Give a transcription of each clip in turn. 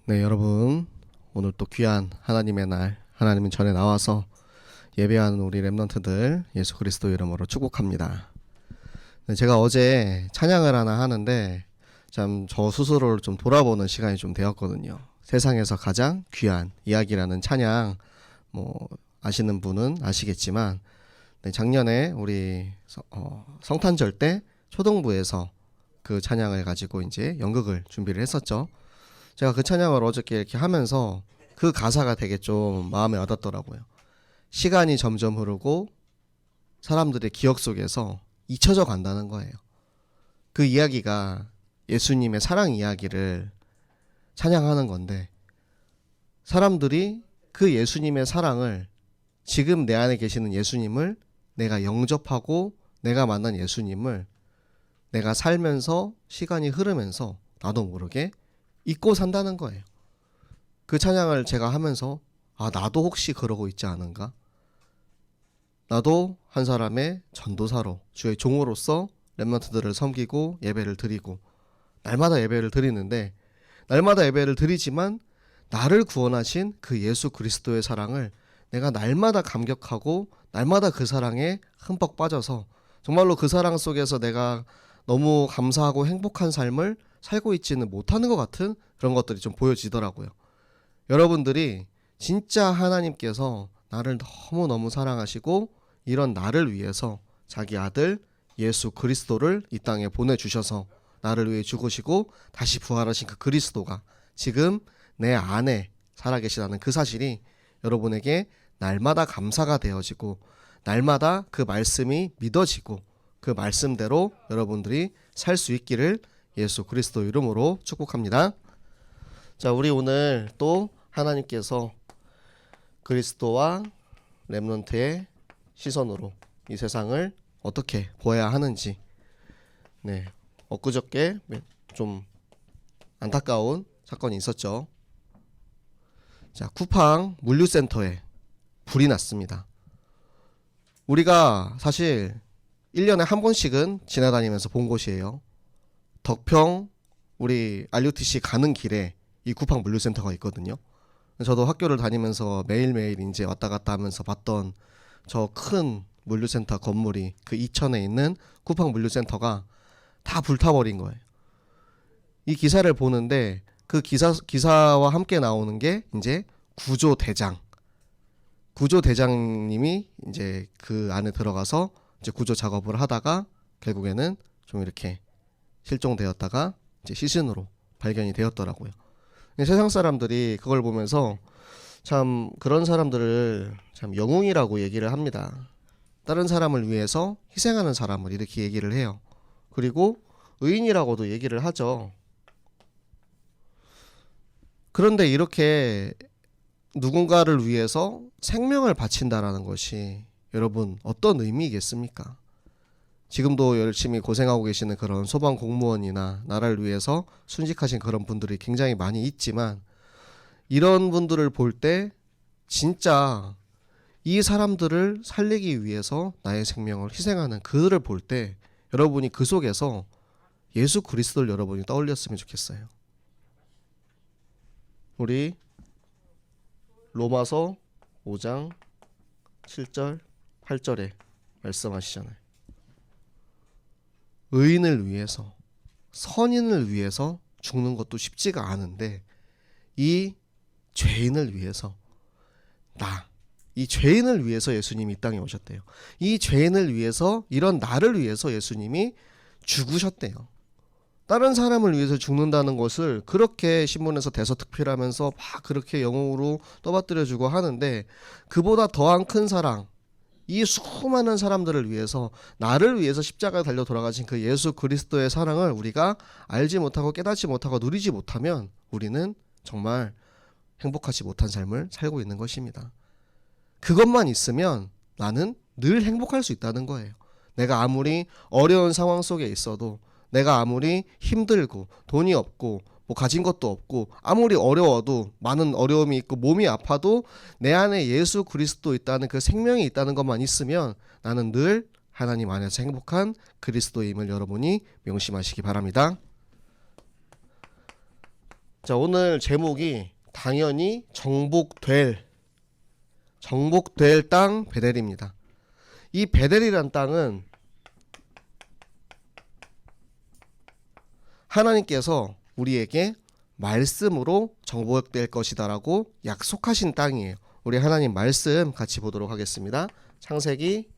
네, 여러분, 오늘 또 귀한 하나님의 날, 하나님의 전에 나와서 예배하는 우리 렘넌트들 예수 그리스도 이름으로 축복합니다. 네, 제가 어제 찬양을 하나 하는데 참 저 스스로를 좀 돌아보는 시간이 좀 되었거든요. 세상에서 가장 귀한 이야기라는 찬양, 아시는 분은 아시겠지만, 네, 작년에 우리 성탄절 때 초등부에서 그 찬양을 가지고 이제 연극을 준비를 했었죠. 제가 그 찬양을 어저께 이렇게 하면서 그 가사가 되게 좀 마음에 와닿더라고요. 시간이 점점 흐르고 사람들의 기억 속에서 잊혀져 간다는 거예요. 그 이야기가 예수님의 사랑 이야기를 찬양하는 건데, 사람들이 그 예수님의 사랑을, 지금 내 안에 계시는 예수님을 내가 영접하고 내가 만난 예수님을 내가 살면서 시간이 흐르면서 나도 모르게 잊고 산다는 거예요. 그 찬양을 제가 하면서 나도 혹시 그러고 있지 않은가? 나도 한 사람의 전도사로 주의 종으로서 렘넌트들을 섬기고 예배를 드리고 날마다 예배를 드리는데, 날마다 예배를 드리지만 나를 구원하신 그 예수 그리스도의 사랑을 내가 날마다 감격하고 날마다 그 사랑에 흠뻑 빠져서 정말로 그 사랑 속에서 내가 너무 감사하고 행복한 삶을 살고 있지는 못하는 것 같은 그런 것들이 좀 보여지더라고요. 여러분들이 진짜 하나님께서 나를 너무너무 사랑하시고 이런 나를 위해서 자기 아들 예수 그리스도를 이 땅에 보내주셔서 나를 위해 죽으시고 다시 부활하신 그 그리스도가 지금 내 안에 살아계시다는 그 사실이 여러분에게 날마다 감사가 되어지고 날마다 그 말씀이 믿어지고 그 말씀대로 여러분들이 살 수 있기를 예수 그리스도 이름으로 축복합니다. 자, 우리 오늘 또 하나님께서 그리스도와 렘넌트의 시선으로 이 세상을 어떻게 보아야 하는지, 엊그저께 좀 안타까운 사건이 있었죠. 자, 쿠팡 물류센터에 불이 났습니다. 우리가 사실 1년에 한 번씩은 지나다니면서 본 곳이에요. 덕평 우리 RUTC 가는 길에 이 쿠팡 물류센터가 있거든요. 저도 학교를 다니면서 매일매일 이제 왔다 갔다 하면서 봤던 저 큰 물류센터 건물이 그 이천에 있는 쿠팡 물류센터가 다 불타버린 거예요. 이 기사를 보는데 그 기사와 함께 나오는 게 이제 구조대장님이 이제 그 안에 들어가서 이제 구조 작업을 하다가 결국에는 좀 이렇게 실종되었다가 이제 시신으로 발견이 되었더라고요. 세상 사람들이 그걸 보면서 참 그런 사람들을 참 영웅이라고 얘기를 합니다. 다른 사람을 위해서 희생하는 사람을 이렇게 얘기를 해요. 그리고 의인이라고도 얘기를 하죠. 그런데 이렇게 누군가를 위해서 생명을 바친다라는 것이 여러분 어떤 의미겠습니까? 지금도 열심히 고생하고 계시는 그런 소방 공무원이나 나라를 위해서 순직하신 그런 분들이 굉장히 많이 있지만, 이런 분들을 볼 때 진짜 이 사람들을 살리기 위해서 나의 생명을 희생하는 그들을 볼 때 여러분이 그 속에서 예수 그리스도를 여러분이 떠올렸으면 좋겠어요. 우리 로마서 5장 7절 8절에 말씀하시잖아요. 의인을 위해서, 선인을 위해서 죽는 것도 쉽지가 않은데 이 죄인을 위해서, 이 죄인을 위해서 예수님이 이 땅에 오셨대요. 이 죄인을 위해서, 이런 나를 위해서 예수님이 죽으셨대요. 다른 사람을 위해서 죽는다는 것을 그렇게 신문에서 대서특필하면서 막 그렇게 영웅으로 떠받들여주고 하는데, 그보다 더한 큰 사랑, 이 수많은 사람들을 위해서, 나를 위해서 십자가에 달려 돌아가신 그 예수 그리스도의 사랑을 우리가 알지 못하고 깨닫지 못하고 누리지 못하면 우리는 정말 행복하지 못한 삶을 살고 있는 것입니다. 그것만 있으면 나는 늘 행복할 수 있다는 거예요. 내가 아무리 어려운 상황 속에 있어도, 내가 아무리 힘들고 돈이 없고 가진 것도 없고 아무리 어려워도, 많은 어려움이 있고 몸이 아파도 내 안에 예수 그리스도 있다는 그 생명이 있다는 것만 있으면 나는 늘 하나님 안에서 행복한 그리스도임을 여러분이 명심하시기 바랍니다. 자, 오늘 제목이 당연히 정복될 땅 베델입니다. 이 베델이란 땅은 하나님께서 우리에게 말씀으로 정복될 것이다 라고 약속하신 땅이에요. 우리 하나님 말씀 같이 보도록 하겠습니다. 창세기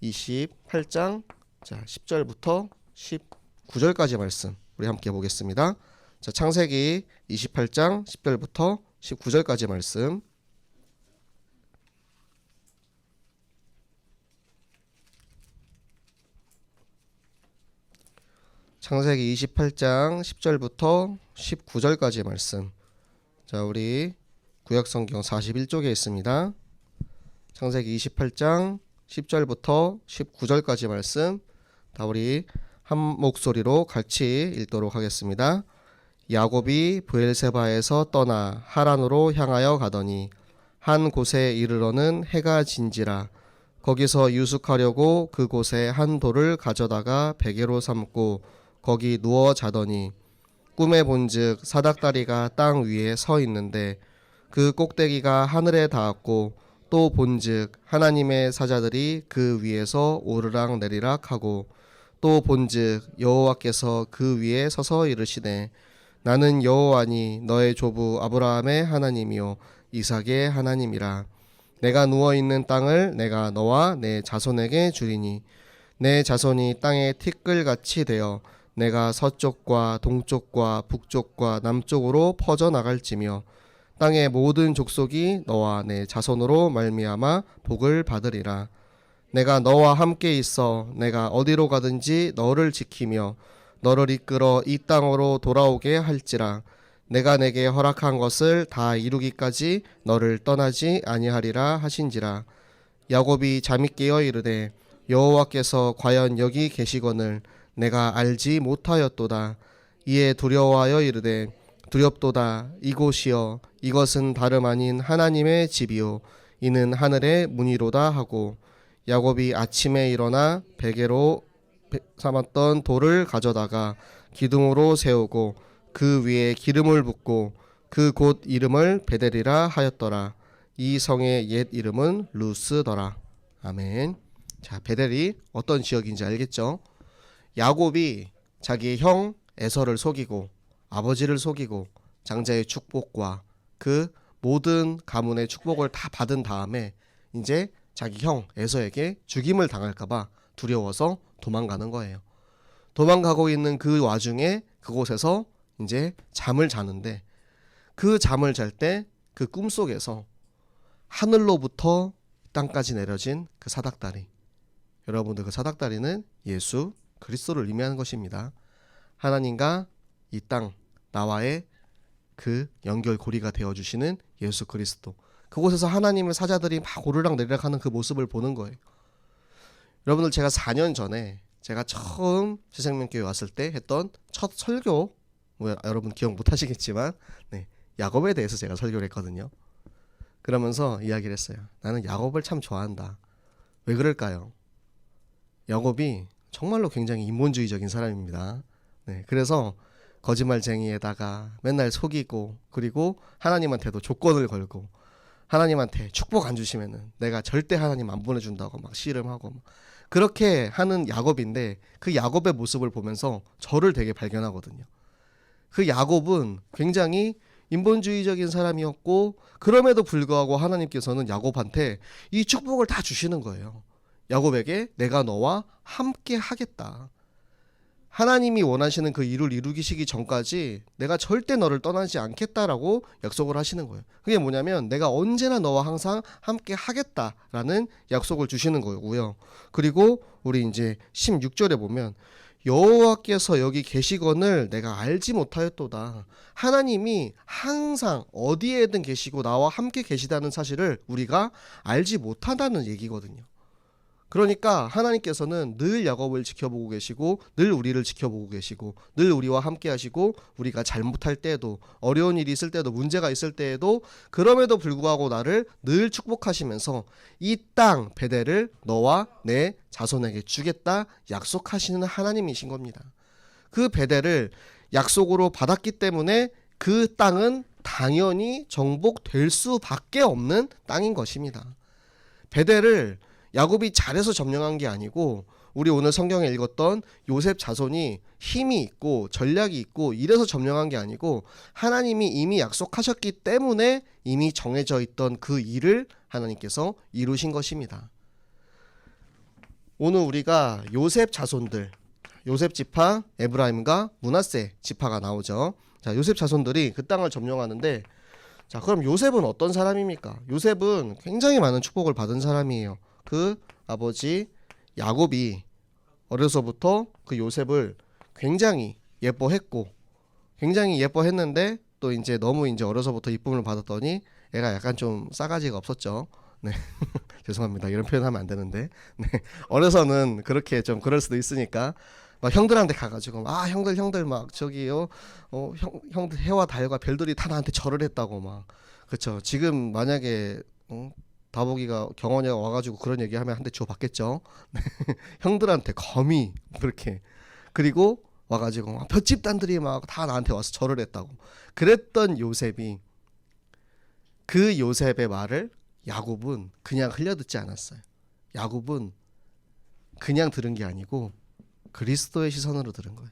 28장 10절부터 19절까지 말씀 우리 함께 보겠습니다. 자, 창세기 28장 10절부터 19절까지 말씀. 창세기 28장 10절부터 19절까지 말씀. 자, 우리 구약성경 41쪽에 있습니다. 창세기 28장 10절부터 19절까지 말씀. 다 우리 한 목소리로 같이 읽도록 하겠습니다. 야곱이 브엘세바에서 떠나 하란으로 향하여 가더니 한 곳에 이르러는 해가 진지라. 거기서 유숙하려고 그곳에 한 돌을 가져다가 베개로 삼고 거기 누워 자더니 꿈에 본즉 사닥다리가 땅 위에 서 있는데 그 꼭대기가 하늘에 닿았고 또 본즉 하나님의 사자들이 그 위에서 오르락 내리락 하고 또 본즉 여호와께서 그 위에 서서 이르시되 나는 여호와니 너의 조부 아브라함의 하나님이요 이삭의 하나님이라. 내가 누워있는 땅을 내가 너와 내 자손에게 주리니 내 자손이 땅의 티끌같이 되어 내가 서쪽과 동쪽과 북쪽과 남쪽으로 퍼져나갈지며 땅의 모든 족속이 너와 내 자손으로 말미암아 복을 받으리라. 내가 너와 함께 있어 내가 어디로 가든지 너를 지키며 너를 이끌어 이 땅으로 돌아오게 할지라. 내가 내게 허락한 것을 다 이루기까지 너를 떠나지 아니하리라 하신지라. 야곱이 잠이 깨어 이르되 여호와께서 과연 여기 계시거늘 내가 알지 못하였도다. 이에 두려워하여 이르되 두렵도다. 이곳이여 이것은 다름 아닌 하나님의 집이요 이는 하늘의 문이로다 하고 야곱이 아침에 일어나 베개로 삼았던 돌을 가져다가 기둥으로 세우고 그 위에 기름을 붓고 그 곳 이름을 베델이라 하였더라. 이 성의 옛 이름은 루스더라. 아멘. 자, 베델이 어떤 지역인지 알겠죠? 야곱이 자기의 형 에서를 속이고 아버지를 속이고 장자의 축복과 그 모든 가문의 축복을 다 받은 다음에 이제 자기 형 에서에게 죽임을 당할까봐 두려워서 도망가는 거예요. 도망가고 있는 그 와중에 그곳에서 이제 잠을 자는데 그 잠을 잘 때 그 꿈속에서 하늘로부터 땅까지 내려진 그 사닥다리, 여러분들 그 사닥다리는 예수 그리스도를 의미하는 것입니다. 하나님과 이 땅 나와의 그 연결고리가 되어주시는 예수 그리스도, 그곳에서 하나님의 사자들이 막 오르락 내리락 하는 그 모습을 보는 거예요. 여러분들 제가 4년 전에 제가 처음 새생명교회 왔을 때 했던 첫 설교, 여러분 기억 못 하시겠지만 야곱에 대해서 제가 설교를 했거든요. 그러면서 이야기를 했어요. 나는 야곱을 참 좋아한다. 왜 그럴까요? 야곱이 정말로 굉장히 인본주의적인 사람입니다. 그래서 거짓말쟁이에다가 맨날 속이고 그리고 하나님한테도 조건을 걸고 하나님한테 축복 안 주시면은 내가 절대 하나님 안 보내준다고 막 씨름하고 그렇게 하는 야곱인데 그 야곱의 모습을 보면서 저를 되게 발견하거든요. 그 야곱은 굉장히 인본주의적인 사람이었고 그럼에도 불구하고 하나님께서는 야곱한테 이 축복을 다 주시는 거예요. 야곱에게 내가 너와 함께 하겠다. 하나님이 원하시는 그 일을 이루기시기 전까지 내가 절대 너를 떠나지 않겠다라고 약속을 하시는 거예요. 그게 뭐냐면 내가 언제나 너와 항상 함께 하겠다라는 약속을 주시는 거고요. 그리고 우리 이제 16절에 보면 여호와께서 여기 계시거늘 내가 알지 못하였도다. 하나님이 항상 어디에든 계시고 나와 함께 계시다는 사실을 우리가 알지 못한다는 얘기거든요. 그러니까 하나님께서는 늘 야곱을 지켜보고 계시고 늘 우리를 지켜보고 계시고 늘 우리와 함께 하시고 우리가 잘못할 때도 어려운 일이 있을 때도 문제가 있을 때에도 그럼에도 불구하고 나를 늘 축복하시면서 이 땅 베델을 너와 내 자손에게 주겠다 약속하시는 하나님이신 겁니다. 그 베델을 약속으로 받았기 때문에 그 땅은 당연히 정복될 수밖에 없는 땅인 것입니다. 베델을 야곱이 잘해서 점령한 게 아니고 우리 오늘 성경에 읽었던 요셉 자손이 힘이 있고 전략이 있고 이래서 점령한 게 아니고 하나님이 이미 약속하셨기 때문에 이미 정해져 있던 그 일을 하나님께서 이루신 것입니다. 오늘 우리가 요셉 자손들, 요셉 지파, 에브라임과 므낫세 지파가 나오죠. 자, 요셉 자손들이 그 땅을 점령하는데, 자, 그럼 요셉은 어떤 사람입니까? 요셉은 굉장히 많은 축복을 받은 사람이에요. 그 아버지 야곱이 어려서부터 그 요셉을 굉장히 예뻐했고, 굉장히 예뻐했는데 또 이제 너무 이제 어려서부터 이쁨을 받았더니 애가 약간 좀 싸가지가 없었죠. 네. 죄송합니다. 이런 표현하면 안 되는데. 네. 어려서는 그렇게 좀 그럴 수도 있으니까 막 형들한테 가가지고 형들 막 저기요 형들 해와 달과 별들이 다 나한테 절을 했다고 막. 그쵸. 지금 만약에 다복이가 경원이가 와가지고 그런 얘기하면 한 대 주워 받겠죠. 형들한테 거미 그렇게. 그리고 와가지고 막 볏집단들이 막 다 나한테 와서 절을 했다고. 그랬던 요셉이, 그 요셉의 말을 야곱은 그냥 흘려듣지 않았어요. 야곱은 그냥 들은 게 아니고 그리스도의 시선으로 들은 거예요.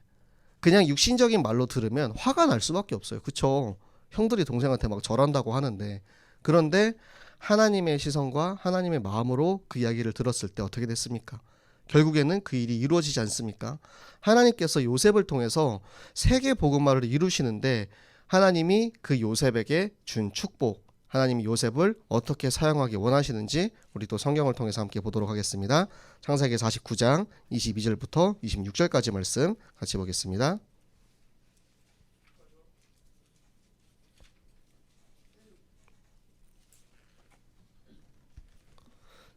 그냥 육신적인 말로 들으면 화가 날 수밖에 없어요. 그쵸? 형들이 동생한테 막 절한다고 하는데, 그런데 하나님의 시선과 하나님의 마음으로 그 이야기를 들었을 때 어떻게 됐습니까? 결국에는 그 일이 이루어지지 않습니까? 하나님께서 요셉을 통해서 세계 복음화를 이루시는데 하나님이 그 요셉에게 준 축복, 하나님이 요셉을 어떻게 사용하기 원하시는지 우리 또 성경을 통해서 함께 보도록 하겠습니다. 창세기 49장 22절부터 26절까지 말씀 같이 보겠습니다.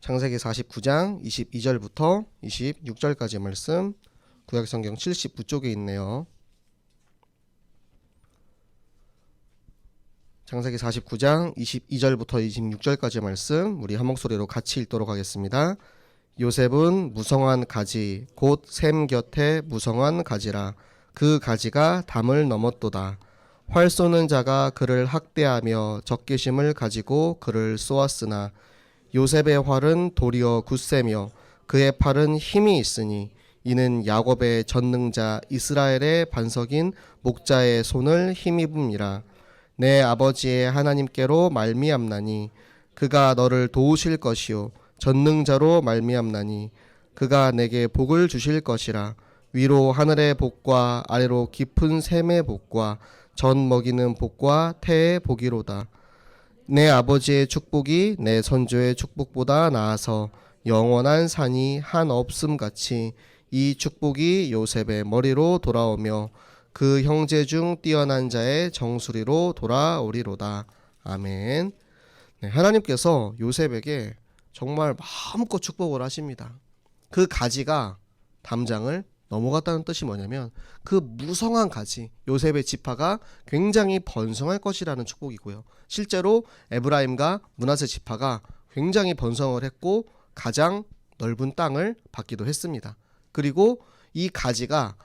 창세기 49장 22절부터 26절까지 말씀, 구약성경 79쪽에 있네요. 창세기 49장 22절부터 26절까지 말씀 우리 한 목소리로 같이 읽도록 하겠습니다. 요셉은 무성한 가지 곧 샘 곁에 무성한 가지라. 그 가지가 담을 넘었도다. 활 쏘는 자가 그를 학대하며 적개심을 가지고 그를 쏘았으나 요셉의 활은 도리어 굳세며 그의 팔은 힘이 있으니 이는 야곱의 전능자 이스라엘의 반석인 목자의 손을 힘입음이라. 내 아버지의 하나님께로 말미암나니 그가 너를 도우실 것이요 전능자로 말미암나니 그가 내게 복을 주실 것이라. 위로 하늘의 복과 아래로 깊은 샘의 복과 전 먹이는 복과 태의 복이로다. 내 아버지의 축복이 내 선조의 축복보다 나아서 영원한 산이 한 없음같이 이 축복이 요셉의 머리로 돌아오며 그 형제 중 뛰어난 자의 정수리로 돌아오리로다. 아멘. 네, 하나님께서 요셉에게 정말 마음껏 축복을 하십니다. 그 가지가 담장을 넘어갔다는 뜻이 뭐냐면 그 무성한 가지, 요셉의 지파가 굉장히 번성할 것이라는 축복이고요. 실제로 에브라임과 므낫세 지파가 굉장히 번성을 했고 가장 넓은 땅을 받기도 했습니다. 그리고 이 가지가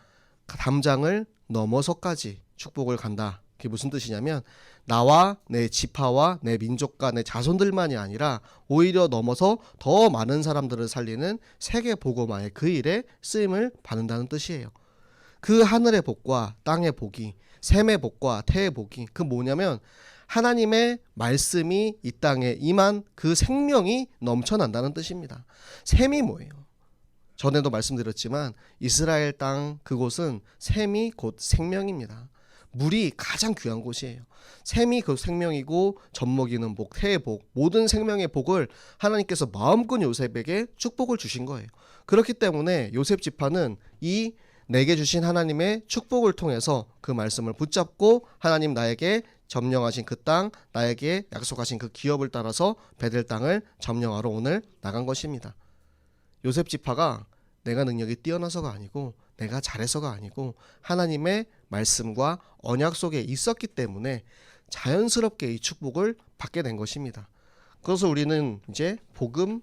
담장을 넘어서까지 축복을 간다. 그게 무슨 뜻이냐면 나와 내 지파와 내 민족과 내 자손들만이 아니라 오히려 넘어서 더 많은 사람들을 살리는 세계 복음화의 그 일에 쓰임을 받는다는 뜻이에요. 그 하늘의 복과 땅의 복이, 샘의 복과 태의 복이 그 뭐냐면 하나님의 말씀이 이 땅에 임한 그 생명이 넘쳐난다는 뜻입니다. 샘이 뭐예요? 전에도 말씀드렸지만 이스라엘 땅 그곳은 샘이 곧 생명입니다. 물이 가장 귀한 곳이에요. 샘이 그 생명이고 젖먹이는 복, 태의 복, 모든 생명의 복을 하나님께서 마음껏 요셉에게 축복을 주신 거예요. 그렇기 때문에 요셉 지파는 이 내게 주신 하나님의 축복을 통해서 그 말씀을 붙잡고 하나님 나에게 점령하신 그 땅, 나에게 약속하신 그 기업을 따라서 베델 땅을 점령하러 오늘 나간 것입니다. 요셉 지파가 내가 능력이 뛰어나서가 아니고 내가 잘해서가 아니고 하나님의 말씀과 언약 속에 있었기 때문에 자연스럽게 이 축복을 받게 된 것입니다. 그래서 우리는 이제 복음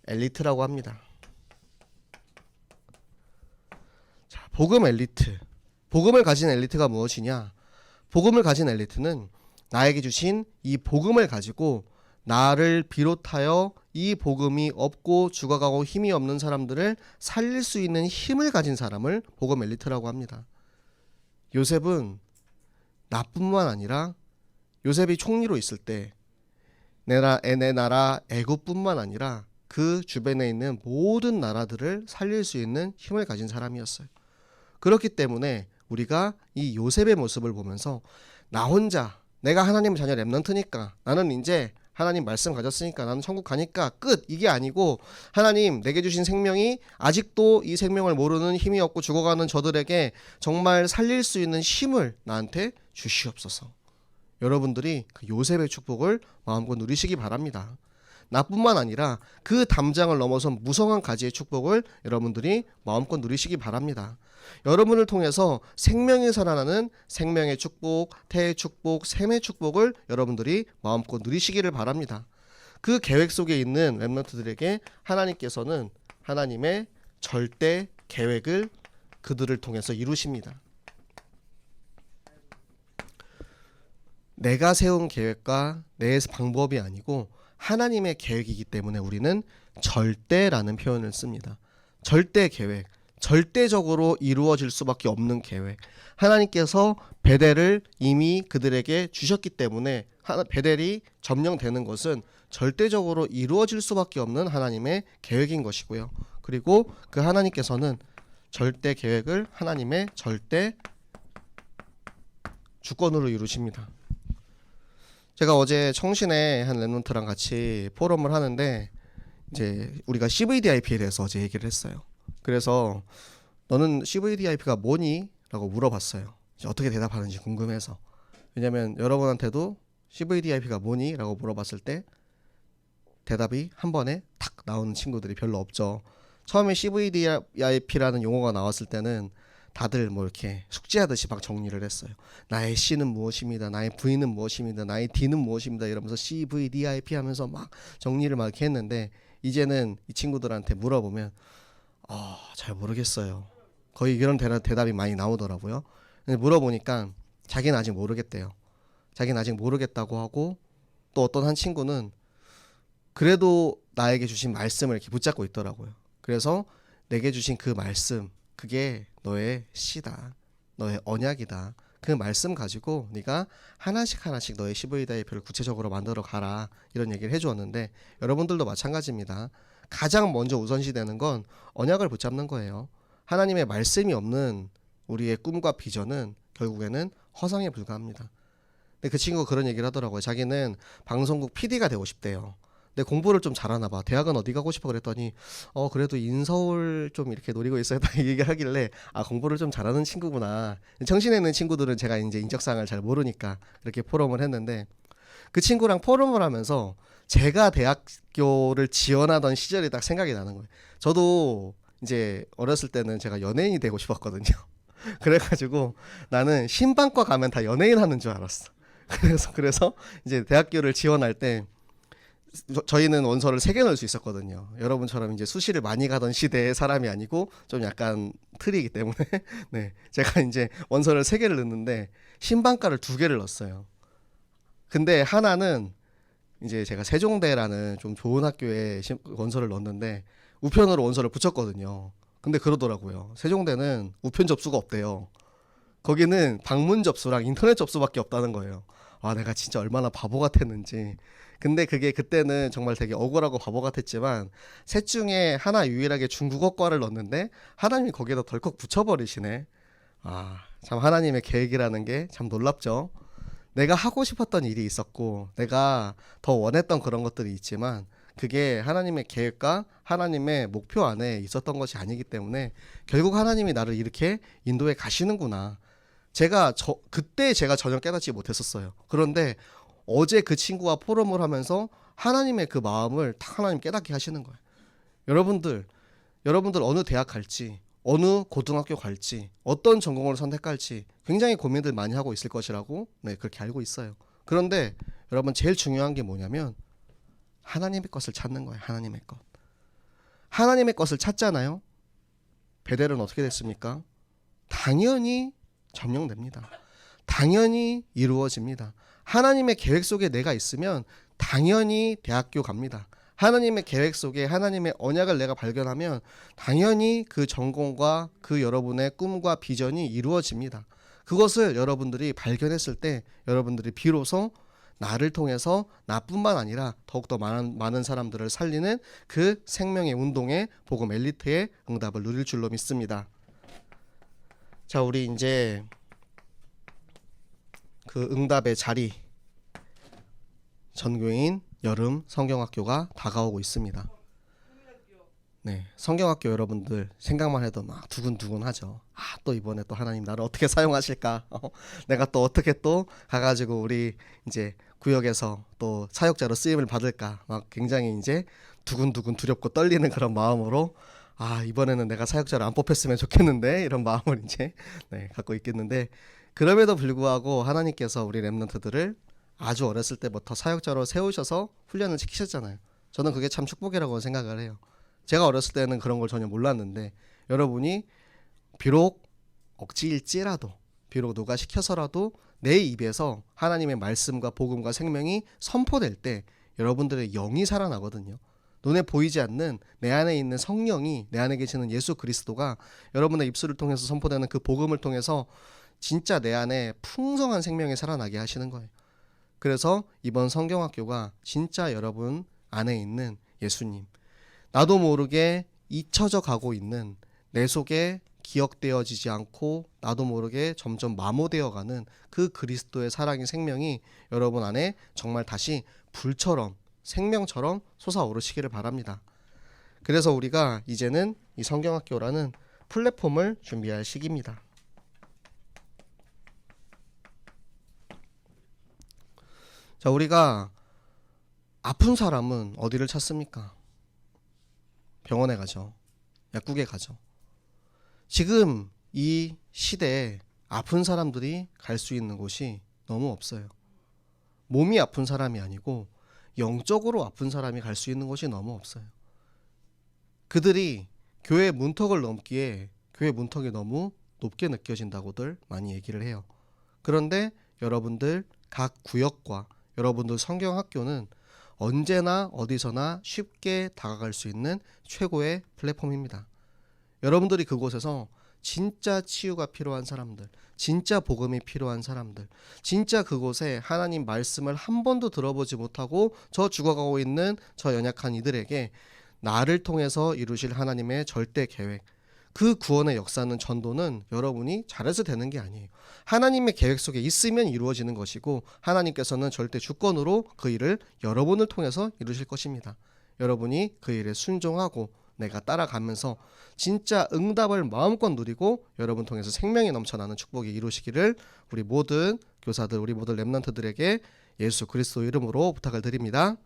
엘리트라고 합니다. 자, 복음 엘리트. 복음을 가진 엘리트가 무엇이냐? 복음을 가진 엘리트는 나에게 주신 이 복음을 가지고 나를 비롯하여 이 복음이 없고 죽어가고 힘이 없는 사람들을 살릴 수 있는 힘을 가진 사람을 복음 엘리트라고 합니다. 요셉은 나뿐만 아니라 요셉이 총리로 있을 때 내 나라 애굽뿐만 아니라 그 주변에 있는 모든 나라들을 살릴 수 있는 힘을 가진 사람이었어요. 그렇기 때문에 우리가 이 요셉의 모습을 보면서 나 혼자 내가 하나님 자녀 렘넌트니까 나는 이제 하나님 말씀 가졌으니까 나는 천국 가니까 끝, 이게 아니고 하나님 내게 주신 생명이 아직도 이 생명을 모르는 힘이 없고 죽어가는 저들에게 정말 살릴 수 있는 힘을 나한테 주시옵소서. 여러분들이 그 요셉의 축복을 마음껏 누리시기 바랍니다. 나뿐만 아니라 그 담장을 넘어선 무성한 가지의 축복을 여러분들이 마음껏 누리시기 바랍니다. 여러분을 통해서 생명이 살아나는 생명의 축복, 태의 축복, 샘의 축복을 여러분들이 마음껏 누리시기를 바랍니다. 그 계획 속에 있는 렘넌트들에게 하나님께서는 하나님의 절대 계획을 그들을 통해서 이루십니다. 내가 세운 계획과 내 방법이 아니고 하나님의 계획이기 때문에 우리는 절대라는 표현을 씁니다. 절대 계획, 절대적으로 이루어질 수밖에 없는 계획. 하나님께서 베델을 이미 그들에게 주셨기 때문에 베델이 점령되는 것은 절대적으로 이루어질 수밖에 없는 하나님의 계획인 것이고요. 그리고 그 하나님께서는 절대 계획을 하나님의 절대 주권으로 이루십니다. 제가 어제 청신의 한 렘넌트랑 같이 포럼을 하는데 이제 우리가 CVDIP에 대해서 어제 얘기를 했어요. 그래서 너는 CVDIP가 뭐니? 라고 물어봤어요. 어떻게 대답하는지 궁금해서. 왜냐면 여러분한테도 CVDIP가 뭐니? 라고 물어봤을 때 대답이 한 번에 탁 나오는 친구들이 별로 없죠. 처음에 CVDIP라는 용어가 나왔을 때는 다들 뭐 이렇게 숙제하듯이 막 정리를 했어요. 나의 C는 무엇입니다. 나의 V는 무엇입니다. 나의 D는 무엇입니다. 이러면서 CVDIP 하면서 막 정리를 막 이렇게 했는데 이제는 이 친구들한테 물어보면 잘 모르겠어요. 거의 이런 대답이 많이 나오더라고요. 근데 물어보니까 자기는 아직 모르겠대요. 자기는 아직 모르겠다고 하고 또 어떤 한 친구는 그래도 나에게 주신 말씀을 이렇게 붙잡고 있더라고요. 그래서 내게 주신 그 말씀, 그게 너의 씨다. 너의 언약이다. 그 말씀 가지고 네가 하나씩 너의 CVDIP를 구체적으로 만들어 가라. 이런 얘기를 해주었는데 여러분들도 마찬가지입니다. 가장 먼저 우선시 되는 건 언약을 붙잡는 거예요. 하나님의 말씀이 없는 우리의 꿈과 비전은 결국에는 허상에 불과합니다. 근데 그 친구가 그런 얘기를 하더라고요. 자기는 방송국 PD가 되고 싶대요. 근데 공부를 좀 잘하나 봐. 대학은 어디 가고 싶어 그랬더니 그래도 인서울 좀 이렇게 노리고 있어야 다 얘기하길래 공부를 좀 잘하는 친구구나. 청신에 있는 친구들은 제가 이제 인적사항을 잘 모르니까 이렇게 포럼을 했는데 그 친구랑 포럼을 하면서 제가 대학교를 지원하던 시절이 딱 생각이 나는 거예요. 저도 이제 어렸을 때는 제가 연예인이 되고 싶었거든요. 그래가지고 나는 신방과 가면 다 연예인 하는 줄 알았어. 그래서 이제 대학교를 지원할 때 저희는 원서를 3개 넣을 수 있었거든요. 여러분처럼 이제 수시를 많이 가던 시대의 사람이 아니고 좀 약간 틀이기 때문에 네, 제가 이제 원서를 3개를 넣는데 신방과를 2개를 넣었어요. 근데 하나는 이제 제가 세종대라는 좀 좋은 학교에 원서를 넣었는데 우편으로 원서를 붙였거든요. 근데 그러더라고요. 세종대는 우편 접수가 없대요. 거기는 방문 접수랑 인터넷 접수밖에 없다는 거예요. 내가 진짜 얼마나 바보 같았는지. 근데 그게 그때는 정말 되게 억울하고 바보 같았지만 셋 중에 하나 유일하게 중국어과를 넣었는데 하나님이 거기에다 덜컥 붙여버리시네. 참 하나님의 계획이라는 게 참 놀랍죠. 내가 하고 싶었던 일이 있었고 내가 더 원했던 그런 것들이 있지만 그게 하나님의 계획과 하나님의 목표 안에 있었던 것이 아니기 때문에 결국 하나님이 나를 이렇게 인도해 가시는구나. 그때 제가 전혀 깨닫지 못했었어요. 그런데 어제 그 친구와 포럼을 하면서 하나님의 그 마음을 딱 하나님 깨닫게 하시는 거예요. 여러분들 어느 대학 갈지, 어느 고등학교 갈지, 어떤 전공을 선택할지 굉장히 고민들 많이 하고 있을 것이라고 그렇게 알고 있어요. 그런데 여러분 제일 중요한 게 뭐냐면 하나님의 것을 찾는 거예요. 하나님의 것. 하나님의 것을 찾잖아요. 베델은 어떻게 됐습니까? 당연히 점령됩니다. 당연히 이루어집니다. 하나님의 계획 속에 내가 있으면 당연히 대학교 갑니다. 하나님의 계획 속에 하나님의 언약을 내가 발견하면 당연히 그 전공과 그 여러분의 꿈과 비전이 이루어집니다. 그것을 여러분들이 발견했을 때 여러분들이 비로소 나를 통해서 나뿐만 아니라 더욱더 많은 사람들을 살리는 그 생명의 운동의 복음 엘리트의 응답을 누릴 줄로 믿습니다. 자, 우리 이제 그 응답의 자리, 전교인 여름 성경학교가 다가오고 있습니다. 네, 성경학교 여러분들 생각만 해도 막 두근두근하죠. 또 이번에 또 하나님 나를 어떻게 사용하실까? 내가 또 어떻게 또 가가지고 우리 이제 구역에서 또 사역자로 쓰임을 받을까? 막 굉장히 이제 두근두근 두렵고 떨리는 그런 마음으로 이번에는 내가 사역자로 안 뽑혔으면 좋겠는데 이런 마음을 이제 갖고 있겠는데, 그럼에도 불구하고 하나님께서 우리 렘넌트들을 아주 어렸을 때부터 사역자로 세우셔서 훈련을 시키셨잖아요. 저는 그게 참 축복이라고 생각을 해요. 제가 어렸을 때는 그런 걸 전혀 몰랐는데 여러분이 비록 억지일지라도, 비록 누가 시켜서라도 내 입에서 하나님의 말씀과 복음과 생명이 선포될 때 여러분들의 영이 살아나거든요. 눈에 보이지 않는 내 안에 있는 성령이, 내 안에 계시는 예수 그리스도가 여러분의 입술을 통해서 선포되는 그 복음을 통해서 진짜 내 안에 풍성한 생명이 살아나게 하시는 거예요. 그래서 이번 성경학교가 진짜 여러분 안에 있는 예수님, 나도 모르게 잊혀져 가고 있는, 내 속에 기억되어지지 않고 나도 모르게 점점 마모되어가는 그 그리스도의 사랑의 생명이 여러분 안에 정말 다시 불처럼, 생명처럼 솟아오르시기를 바랍니다. 그래서 우리가 이제는 이 성경학교라는 플랫폼을 준비할 시기입니다. 자, 우리가 아픈 사람은 어디를 찾습니까? 병원에 가죠. 약국에 가죠. 지금 이 시대에 아픈 사람들이 갈 수 있는 곳이 너무 없어요. 몸이 아픈 사람이 아니고 영적으로 아픈 사람이 갈 수 있는 곳이 너무 없어요. 그들이 교회 문턱을 넘기에 교회 문턱이 너무 높게 느껴진다고들 많이 얘기를 해요. 그런데 여러분들 각 구역과 여러분들 성경학교는 언제나 어디서나 쉽게 다가갈 수 있는 최고의 플랫폼입니다. 여러분들이 그곳에서 진짜 치유가 필요한 사람들, 진짜 복음이 필요한 사람들, 진짜 그곳에 하나님 말씀을 한 번도 들어보지 못하고 저 죽어가고 있는 저 연약한 이들에게 나를 통해서 이루실 하나님의 절대 계획, 그 구원의 역사는, 전도는 여러분이 잘해서 되는 게 아니에요. 하나님의 계획 속에 있으면 이루어지는 것이고 하나님께서는 절대 주권으로 그 일을 여러분을 통해서 이루실 것입니다. 여러분이 그 일에 순종하고 내가 따라가면서 진짜 응답을 마음껏 누리고 여러분 통해서 생명이 넘쳐나는 축복이 이루시기를 우리 모든 교사들, 우리 모든 렘넌트들에게 예수 그리스도 이름으로 부탁을 드립니다.